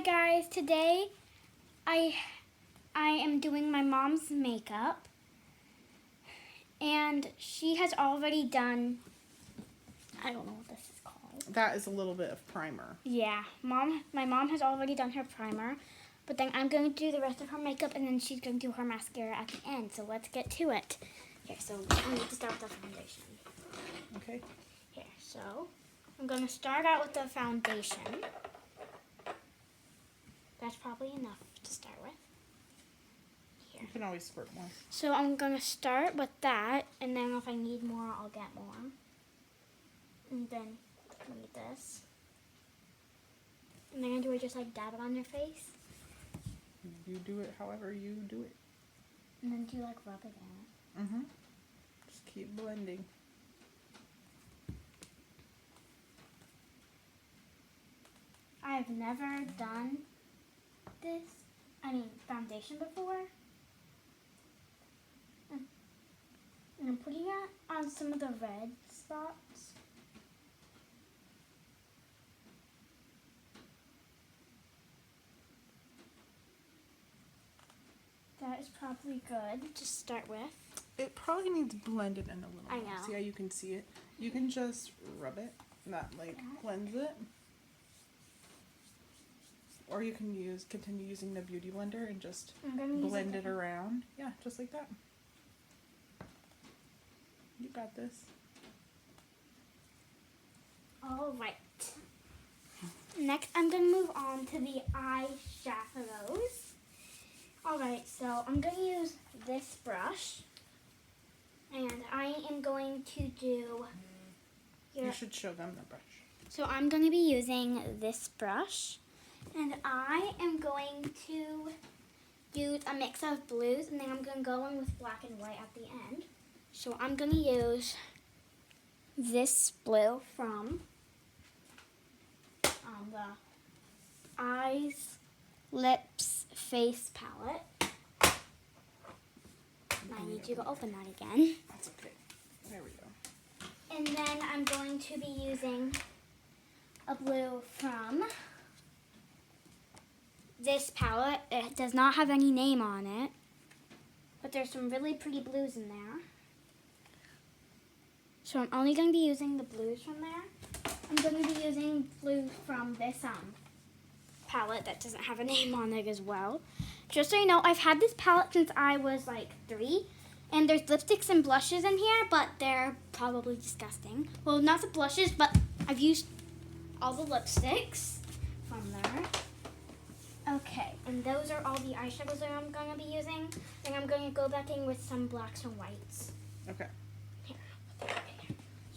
guys, today I am doing my mom's makeup, and she has already done, I don't know what this is called. That is a little bit of primer. Yeah, my mom has already done her primer, but then I'm going to do the rest of her makeup, and then she's going to do her mascara at the end. So let's get to it. Here, so I need to start with the foundation. Okay. Here, so I'm going to start out with the foundation. That's probably enough to start with. Here. You can always squirt more. So I'm going to start with that, and then if I need more, I'll get more. And then I need this. And then do I just like dab it on your face? You do it however you do it. And then do you like rub it in? Mm-hmm. Just keep blending. I've never done foundation before. And I'm putting it on some of the red spots. That is probably good to start with. It probably needs blended in a little I more. know. See how you can see it? You can just rub it, not like cleanse it. Or you can continue using the beauty blender and just blend it around. Yeah, just like that. You got this. All right. Next, I'm going to move on to the eyeshadows. All right, so I'm going to use this brush. And I am going to do... You should show them the brush. So I'm going to be using this brush. And I am going to use a mix of blues, and then I'm going to go in with black and white at the end. So I'm going to use this blue from the Eyes, Lips, Face palette. I need you to open that again. That's okay. There we go. And then I'm going to be using a blue from this palette. It does not have any name on it, but there's some really pretty blues in there. So I'm only going to be using the blues from there. I'm going to be using blue from this palette that doesn't have a name on it as well. Just so you know, I've had this palette since I was like 3, and there's lipsticks and blushes in here, but they're probably disgusting. Well, not the blushes, but I've used all the lipsticks from there. Okay, and those are all the eyeshadows that I'm going to be using. Then I'm going to go back in with some blacks and whites. Okay. Here,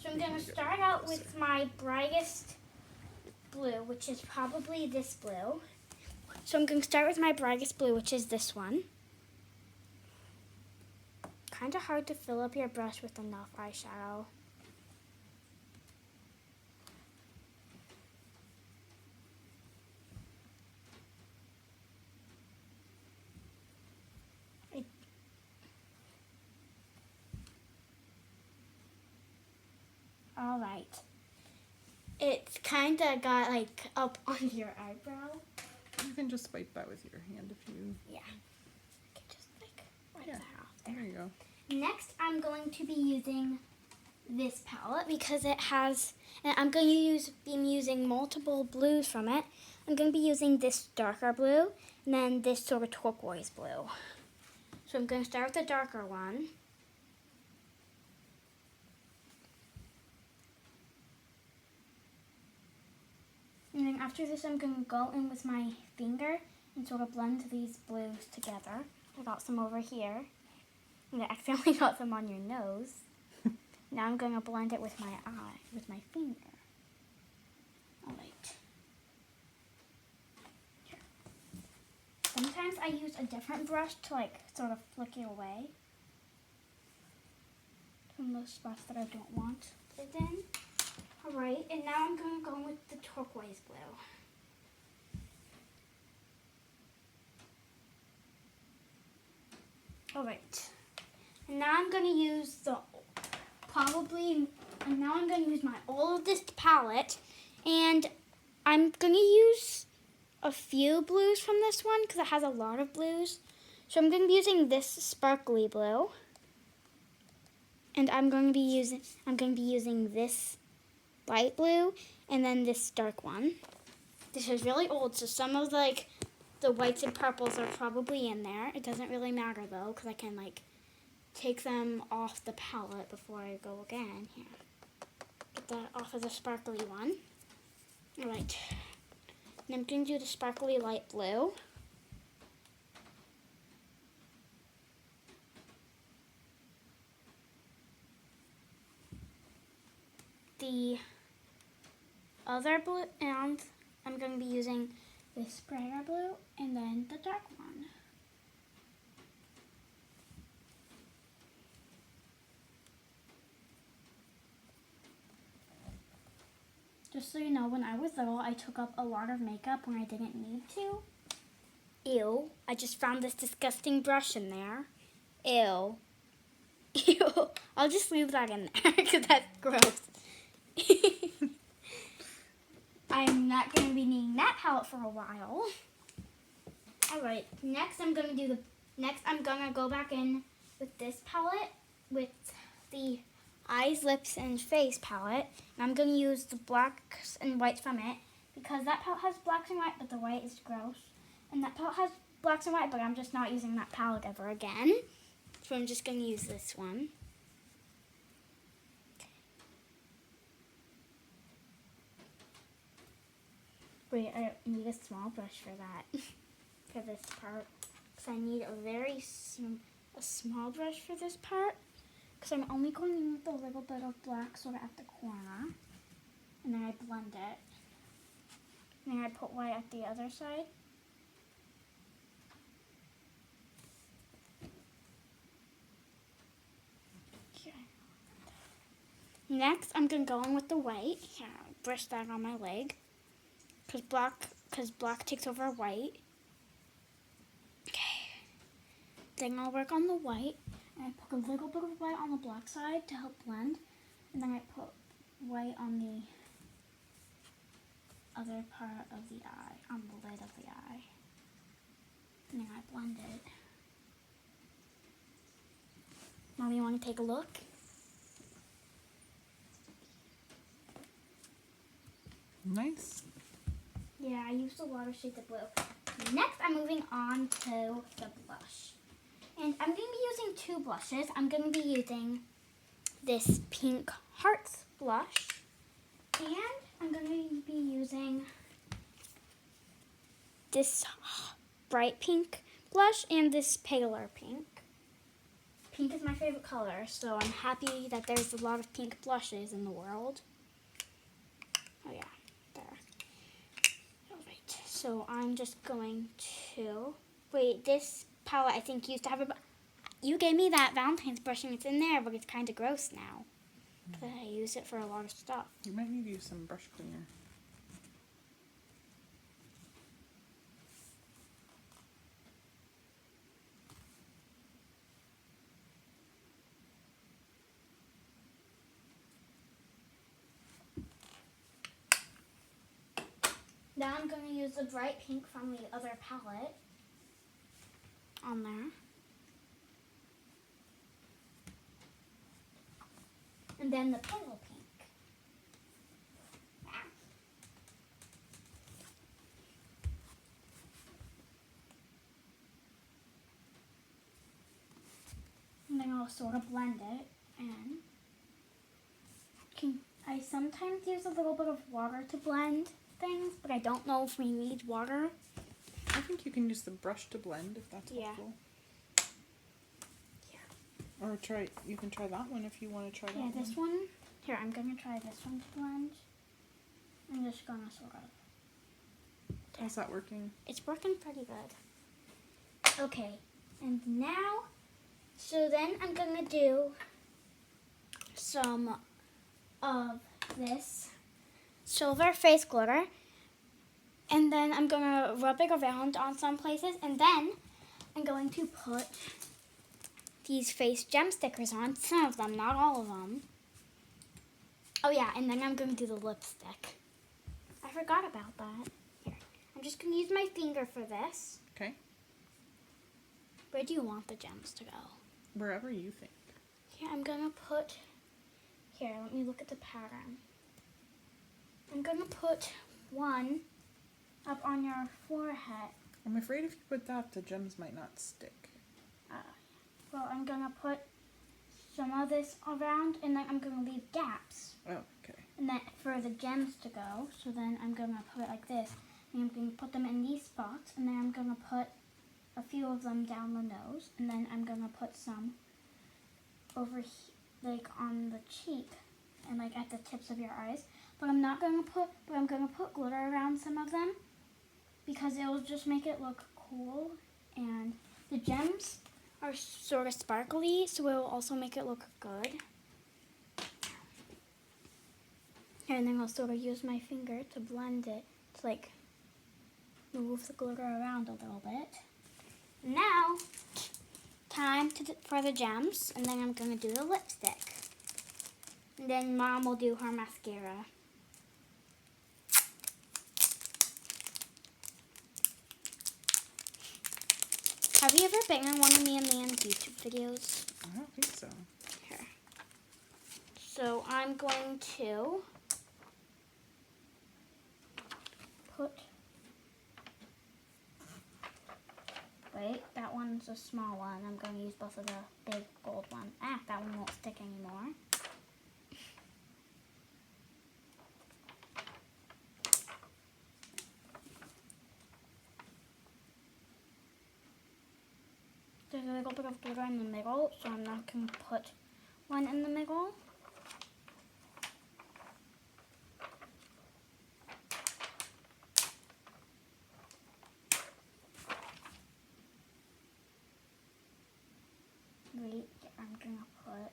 so I'm going to start out with my brightest blue, which is probably this blue. So I'm going to start with my brightest blue, which is this one. Kind of hard to fill up your brush with enough eyeshadow. All right. It's kind of got like up on your eyebrow. You can just wipe that with your hand if you... Yeah. I can just like wipe that off there you go. Next, I'm going to be using this palette because it has, and I'm going to be using multiple blues from it. I'm going to be using this darker blue and then this sort of turquoise blue. So I'm going to start with the darker one. And then after this, I'm going to go in with my finger and sort of blend these blues together. I got some over here. And I accidentally got some on your nose. Now I'm going to blend it with my eye, with my finger. All right. Here. Sometimes I use a different brush to like sort of flick it away from those spots that I don't want it in. Alright, and now I'm going to go with the turquoise blue. Alright, and now I'm going to use my oldest palette, and I'm going to use a few blues from this one because it has a lot of blues. So I'm going to be using this sparkly blue. And I'm going to be using this light blue and then this dark one. This is really old, so some of like the whites and purples are probably in there. It doesn't really matter though, because I can like take them off the palette before I go again. Here, get that off of the sparkly one. All right, and I'm going to do the sparkly light blue. The other blue, and I'm going to be using this brighter blue and then the dark one. Just so you know, when I was little, I took up a lot of makeup when I didn't need to. Ew, I just found this disgusting brush in there. Ew. Ew. I'll just leave that in there because that's gross. I'm not going to be needing that palette for a while. Alright, next I'm going to go back in with this palette, with the eyes, lips, and face palette. And I'm going to use the blacks and whites from it, because that palette has blacks and white, but the white is gross. And that palette has blacks and white, but I'm just not using that palette ever again. So I'm just going to use this one. Wait, I need a small brush for that, for this part. Because I need a small brush for this part. Because I'm only going in with a little bit of black sort of at the corner. And then I blend it. And then I put white at the other side. Okay. Next, I'm going to go in with the white. Here, I'll brush that on my leg. Because black takes over white. Okay. Then I'll work on the white. And I put a little bit of white on the black side to help blend. And then I put white on the other part of the eye, on the lid of the eye. And then I blend it. Now you want to take a look? Nice. Yeah, I used a lot of shades of blue. Next, I'm moving on to the blush. And I'm going to be using two blushes. I'm going to be using this Pink Hearts blush. And I'm going to be using this bright pink blush and this paler pink. Pink is my favorite color, so I'm happy that there's a lot of pink blushes in the world. Oh yeah, there. Alright, so I'm just going to... Wait, this palette I think used to have a... You gave me that Valentine's brush and it's in there, but it's kind of gross now. Because I use it for a lot of stuff. You might need to use some brush cleaner. Now I'm going to use the bright pink from the other palette on there. And then the pale pink. And then I'll sort of blend it in. I sometimes use a little bit of water to blend things, but I don't know if we need water. I think you can use the brush to blend if that's helpful. Yeah. Or you can try that one if you want to try that one. Yeah, this one. Here, I'm going to try this one to blend. I'm just going to sort of. How's that working? It's working pretty good. Okay, and now, so then I'm going to do some of this silver face glitter, and then I'm going to rub it around on some places, and then I'm going to put these face gem stickers on, some of them, not all of them. Oh yeah, and then I'm going to do the lipstick. I forgot about that. Here, I'm just going to use my finger for this. Okay. Where do you want the gems to go? Wherever you think. Here, I'm going to put... Here, let me look at the pattern. I'm going to put one up on your forehead. I'm afraid if you put that, the gems might not stick. Well, I'm going to put some of this around, and then I'm going to leave gaps. Oh, okay. And then for the gems to go, so then I'm going to put it like this. And I'm going to put them in these spots, and then I'm going to put a few of them down the nose, and then I'm going to put some over like on the cheek and like at the tips of your eyes. But I'm going to put glitter around some of them because it will just make it look cool, and the gems are sort of sparkly, so it will also make it look good. And then I'll sort of use my finger to blend it, to like move the glitter around a little bit. Now, time for the gems, and then I'm going to do the lipstick. And then Mom will do her mascara. Have you ever been in one of me and Man's YouTube videos? I don't think so. Here. So I'm going to put... Wait, that one's a small one. I'm going to use both of the big gold one. That one won't stick anymore. There's a little bit of glitter in the middle, so I'm not going to put one in the middle. Wait, I'm going to put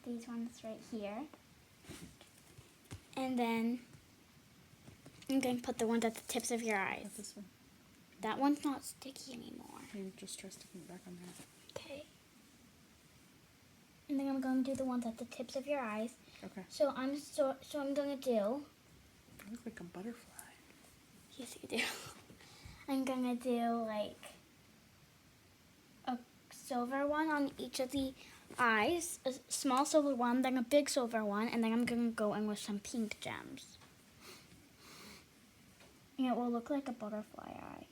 these ones right here. And then I'm going to put the ones at the tips of your eyes. What's this one? That one's not sticky anymore. Maybe just try sticking it back on there. Okay. And then I'm going to do the ones at the tips of your eyes. Okay. So I'm going to do... You look like a butterfly. Yes, you do. I'm going to do like a silver one on each of the eyes, a small silver one, then a big silver one, and then I'm going to go in with some pink gems. And it will look like a butterfly eye.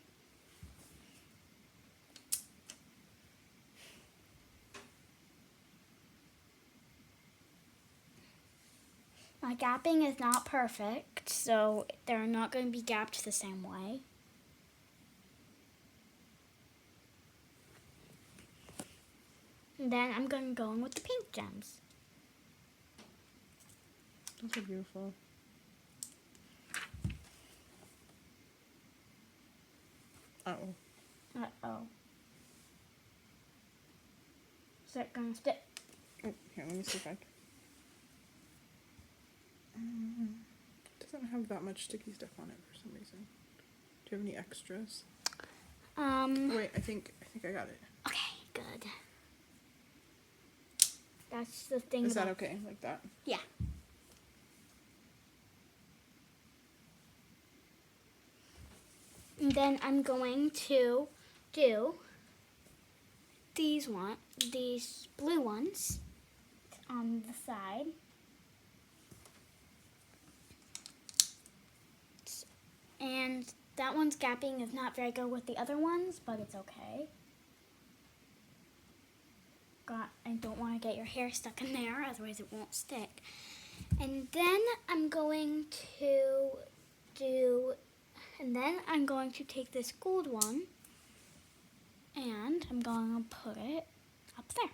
My gapping is not perfect, so they're not going to be gapped the same way. And then I'm going to go in with the pink gems. Those are beautiful. Uh-oh. Uh-oh. Is that going to stick? Oh, here, let me see if I can. It doesn't have that much sticky stuff on it for some reason. Do you have any extras? Wait, I think I got it. Okay, good. That's the thing. Is that okay, like that? Yeah. And then I'm going to do these blue ones on the side. And that one's gapping is not very good with the other ones, but it's okay. I don't want to get your hair stuck in there, otherwise it won't stick. And then I'm going to take this gold one and I'm going to put it up there.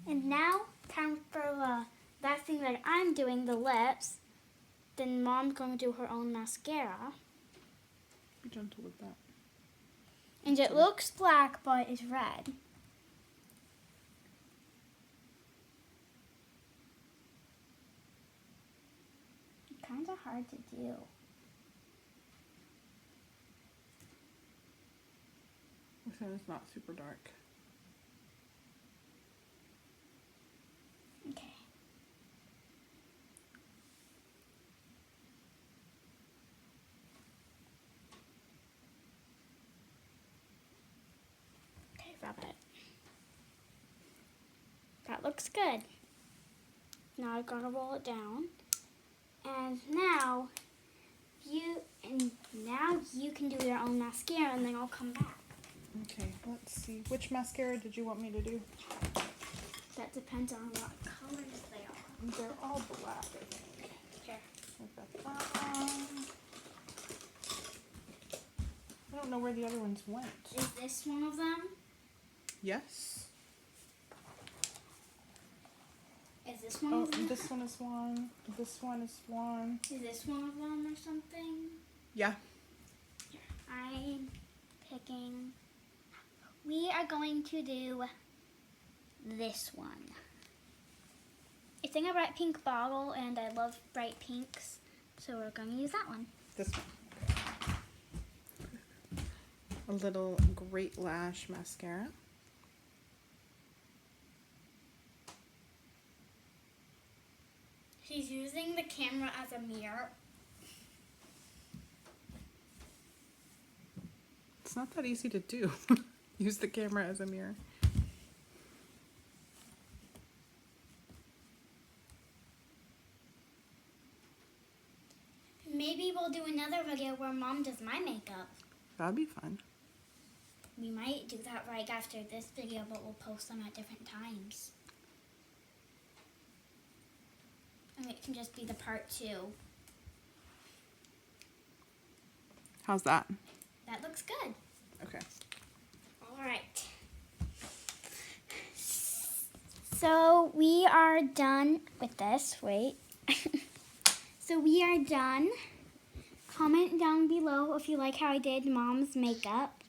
And now, time for the last thing that I'm doing, the lips. Then Mom's going to do her own mascara. Be gentle with that. And it looks black, but it's red. It's kind of hard to do. This one is not super dark. Okay. That looks good. Now I'm gonna roll it down. And now you can do your own mascara, and then I'll come back. Okay, let's see. Which mascara did you want me to do? That depends on what colors they are. They're all black, I think. Here. I've got that one. I don't know where the other ones went. Is this one of them? Yes. Is this one Oh, of them? this one is one. This one is one. Is this one of them or something? Yeah. I'm picking. We are going to do this one. It's in a bright pink bottle, and I love bright pinks, so we're going to use that one. This one. A little Great Lash mascara. She's using the camera as a mirror. It's not that easy to do. Use the camera as a mirror. Maybe we'll do another video where Mom does my makeup. That'd be fun. We might do that right after this video, but we'll post them at different times. And it can just be the part 2. How's that? That looks good. Okay. All right. So we are done with this. Wait. So we are done. Comment down below if you like how I did Mom's makeup.